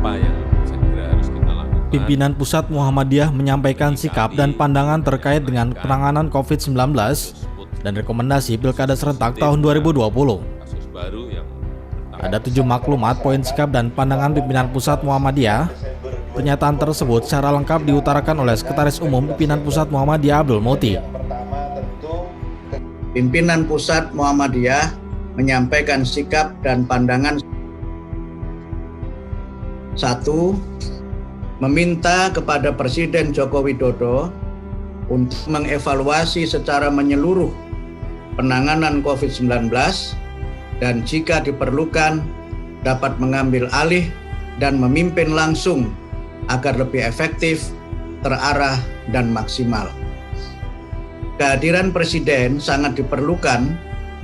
apa yang saya kira harus kita lakukan. Pimpinan Pusat Muhammadiyah menyampaikan sikap dan pandangan terkait dengan penanganan COVID-19 dan rekomendasi Pilkada serentak tahun 2020. Ada 7 maklumat, poin sikap dan pandangan pimpinan Pusat Muhammadiyah. Pernyataan tersebut secara lengkap diutarakan oleh Sekretaris Umum Pimpinan Pusat Muhammadiyah Abdul Muti. Pimpinan Pusat Muhammadiyah menyampaikan sikap dan pandangan. 1. Meminta kepada Presiden Joko Widodo untuk mengevaluasi secara menyeluruh penanganan COVID-19 dan jika diperlukan dapat mengambil alih dan memimpin langsung agar lebih efektif, terarah, dan maksimal. Kehadiran Presiden sangat diperlukan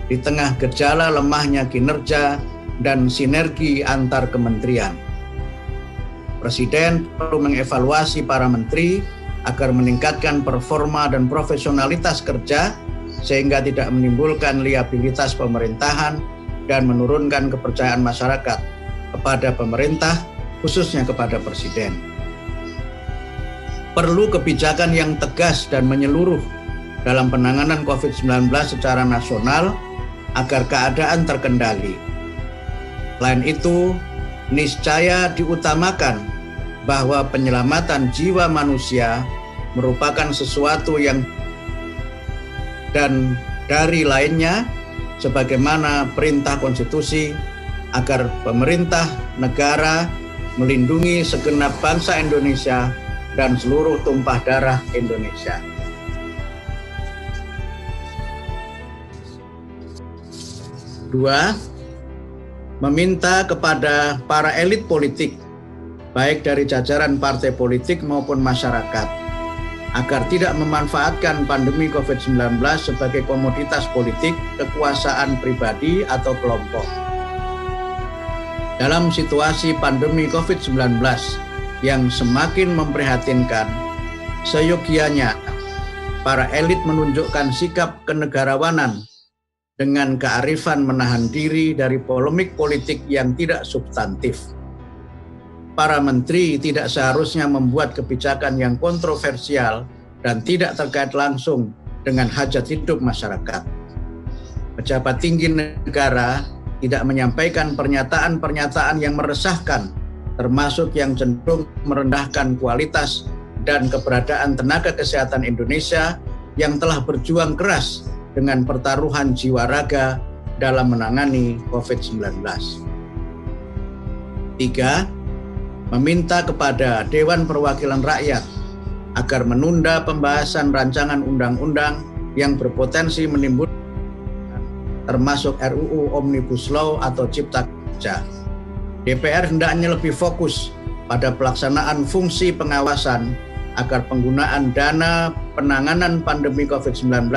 di tengah gejala lemahnya kinerja dan sinergi antar kementerian. Presiden perlu mengevaluasi para menteri agar meningkatkan performa dan profesionalitas kerja sehingga tidak menimbulkan liabilitas pemerintahan dan menurunkan kepercayaan masyarakat kepada pemerintah, khususnya kepada Presiden. Perlu kebijakan yang tegas dan menyeluruh dalam penanganan COVID-19 secara nasional agar keadaan terkendali. Selain itu, niscaya diutamakan bahwa penyelamatan jiwa manusia merupakan sesuatu yang dan dari lainnya sebagaimana perintah konstitusi agar pemerintah negara melindungi segenap bangsa Indonesia dan seluruh tumpah darah Indonesia. Dua, meminta kepada para elit politik, baik dari jajaran partai politik maupun masyarakat, agar tidak memanfaatkan pandemi COVID-19 sebagai komoditas politik, kekuasaan pribadi atau kelompok. Dalam situasi pandemi COVID-19 yang semakin memprihatinkan, seyogianya para elit menunjukkan sikap kenegarawanan dengan kearifan menahan diri dari polemik politik yang tidak substantif. Para menteri tidak seharusnya membuat kebijakan yang kontroversial dan tidak terkait langsung dengan hajat hidup masyarakat. Pejabat tinggi negara tidak menyampaikan pernyataan-pernyataan yang meresahkan, termasuk yang cenderung merendahkan kualitas dan keberadaan tenaga kesehatan Indonesia yang telah berjuang keras dengan pertaruhan jiwa raga dalam menangani COVID-19. 3. Meminta kepada Dewan Perwakilan Rakyat agar menunda pembahasan rancangan undang-undang yang berpotensi menimbulkan termasuk RUU Omnibus Law atau Cipta Kerja. DPR hendaknya lebih fokus pada pelaksanaan fungsi pengawasan agar penggunaan dana penanganan pandemi COVID-19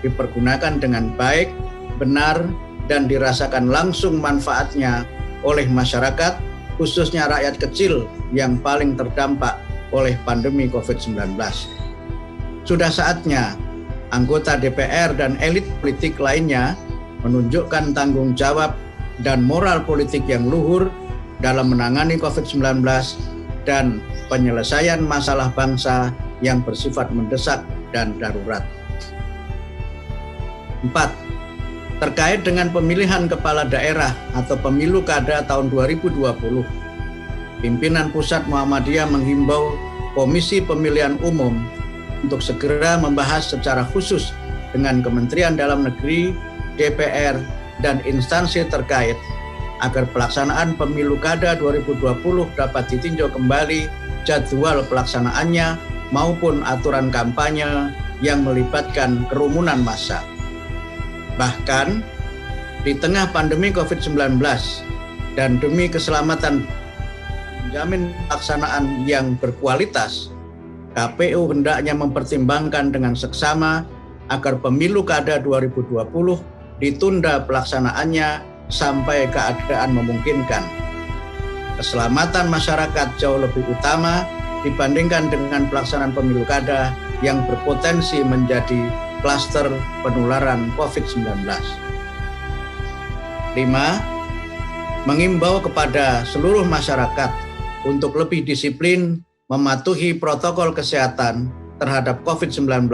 dipergunakan dengan baik, benar, dan dirasakan langsung manfaatnya oleh masyarakat, khususnya rakyat kecil yang paling terdampak oleh pandemi COVID-19. Sudah saatnya anggota DPR dan elit politik lainnya menunjukkan tanggung jawab dan moral politik yang luhur dalam menangani COVID-19 dan penyelesaian masalah bangsa yang bersifat mendesak dan darurat. 4. Terkait dengan pemilihan kepala daerah atau pemilu kada tahun 2020, pimpinan Pusat Muhammadiyah menghimbau Komisi Pemilihan Umum untuk segera membahas secara khusus dengan Kementerian Dalam Negeri, DPR, dan instansi terkait agar pelaksanaan pemilu kada 2020 dapat ditinjau kembali jadwal pelaksanaannya maupun aturan kampanye yang melibatkan kerumunan massa. Bahkan, di tengah pandemi COVID-19 dan demi keselamatan menjamin pelaksanaan yang berkualitas, KPU hendaknya mempertimbangkan dengan seksama agar pemilu kada 2020 ditunda pelaksanaannya sampai keadaan memungkinkan. Keselamatan masyarakat jauh lebih utama dibandingkan dengan pelaksanaan pemilu kada yang berpotensi menjadi klaster penularan COVID-19. 5. Mengimbau kepada seluruh masyarakat, untuk lebih disiplin mematuhi protokol kesehatan terhadap COVID-19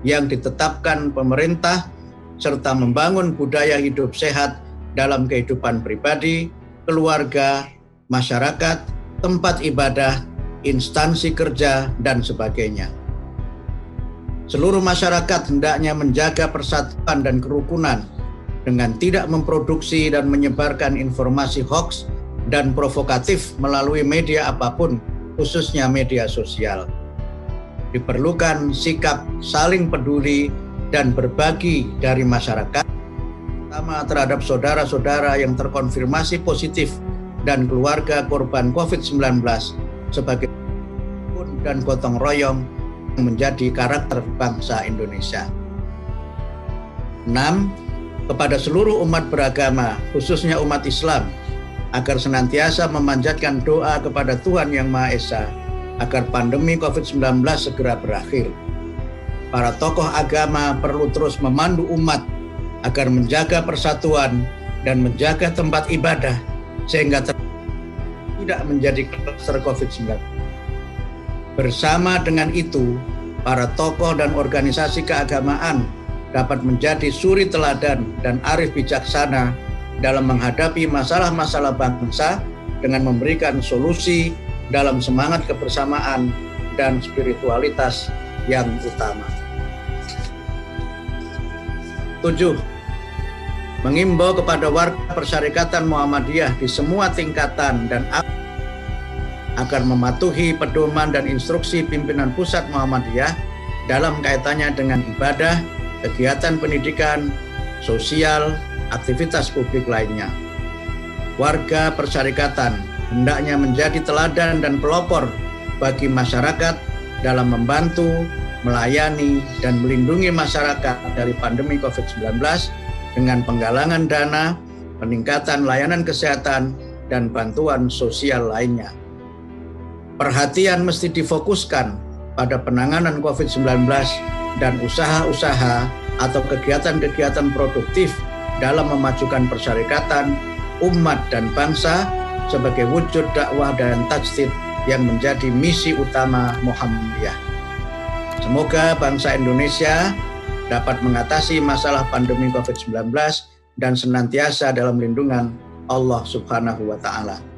yang ditetapkan pemerintah, serta membangun budaya hidup sehat dalam kehidupan pribadi, keluarga, masyarakat, tempat ibadah, instansi kerja, dan sebagainya. Seluruh masyarakat hendaknya menjaga persatuan dan kerukunan dengan tidak memproduksi dan menyebarkan informasi hoaks dan provokatif melalui media apapun, khususnya media sosial. Diperlukan sikap saling peduli dan berbagi dari masyarakat, terutama terhadap saudara-saudara yang terkonfirmasi positif dan keluarga korban COVID-19 sebagai rukun dan gotong royong yang menjadi karakter bangsa Indonesia. 6. Kepada seluruh umat beragama, khususnya umat Islam, agar senantiasa memanjatkan doa kepada Tuhan Yang Maha Esa agar pandemi COVID-19 segera berakhir. Para tokoh agama perlu terus memandu umat agar menjaga persatuan dan menjaga tempat ibadah sehingga tidak menjadi kluster COVID-19. Bersama dengan itu, para tokoh dan organisasi keagamaan dapat menjadi suri teladan dan arif bijaksana dalam menghadapi masalah-masalah bangsa dengan memberikan solusi dalam semangat kebersamaan dan spiritualitas yang utama. 7. Mengimbau kepada warga Persyarikatan Muhammadiyah di semua tingkatan dan agar mematuhi pedoman dan instruksi pimpinan pusat Muhammadiyah dalam kaitannya dengan ibadah, kegiatan pendidikan, sosial, aktivitas publik lainnya. Warga Persyarikatan hendaknya menjadi teladan dan pelopor bagi masyarakat dalam membantu, melayani, dan melindungi masyarakat dari pandemi COVID-19 dengan penggalangan dana, peningkatan layanan kesehatan, dan bantuan sosial lainnya. Perhatian mesti difokuskan pada penanganan COVID-19 dan usaha-usaha atau kegiatan-kegiatan produktif dalam memajukan persyarikatan, umat, dan bangsa sebagai wujud dakwah dan tajdid yang menjadi misi utama Muhammadiyah. Semoga bangsa Indonesia dapat mengatasi masalah pandemi COVID-19 dan senantiasa dalam lindungan Allah Subhanahu wa Ta'ala.